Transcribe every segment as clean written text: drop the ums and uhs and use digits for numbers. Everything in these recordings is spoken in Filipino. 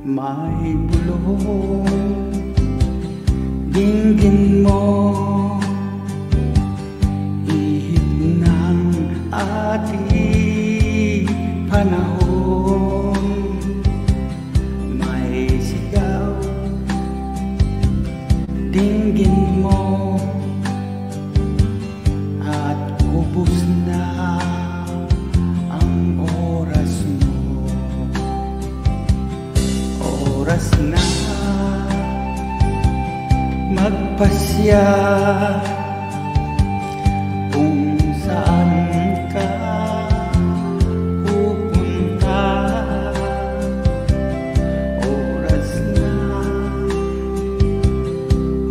may bulong. Dinggin mo, ihip ng ating panahon. May sigaw, dinggin mo, at ubos na ang oras mo. Oras na magpasya kung saan ka pupunta. Oras na,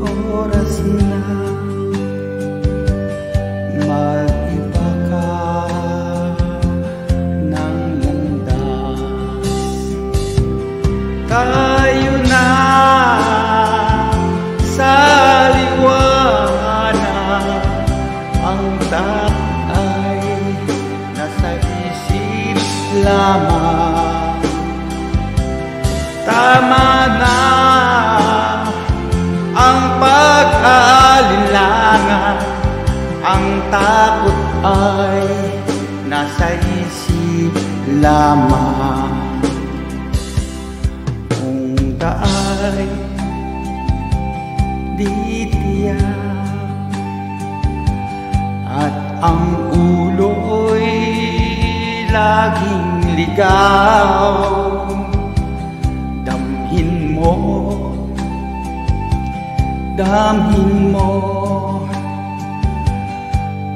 oras na mag-iba ka ng landas. Tayo na sa liwanag, ang takay nasa isip lamang. Tama na ang pag-aalinlangan, ang takot ay nasa isip lamang. Kung taay di tiyak at ang ulo'y laging ligaw, damhin mo, damhin mo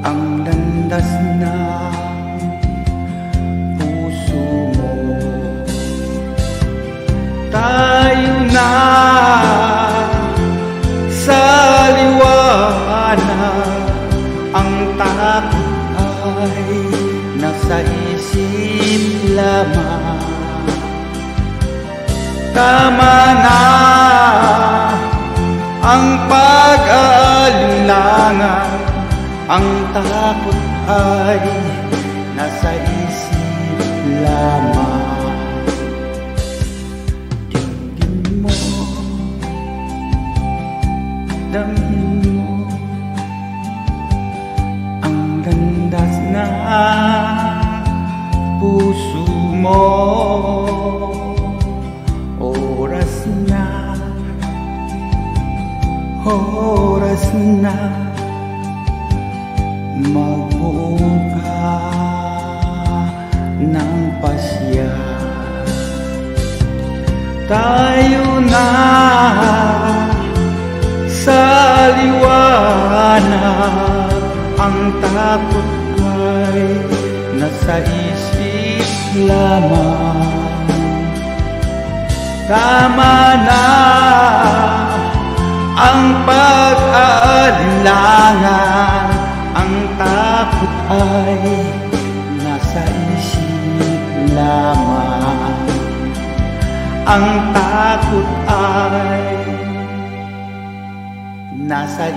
ang landas ng puso mo. Tayo na sa liwanag, ang takot ay nasa isip lamang. Tama na ang pag-aalinlangan, ang takot ay nasa isip lamang. Tingin mo, damhin mo ang landas na puso mo. Oras na, oras na magbuong ka ng pasya. Tayo na sa liwanag, ang takot ay nasa isip lamang. Tama na ang pag-aalinlangan, ang takot ay nasa isip lamang. Ang takot ay nasa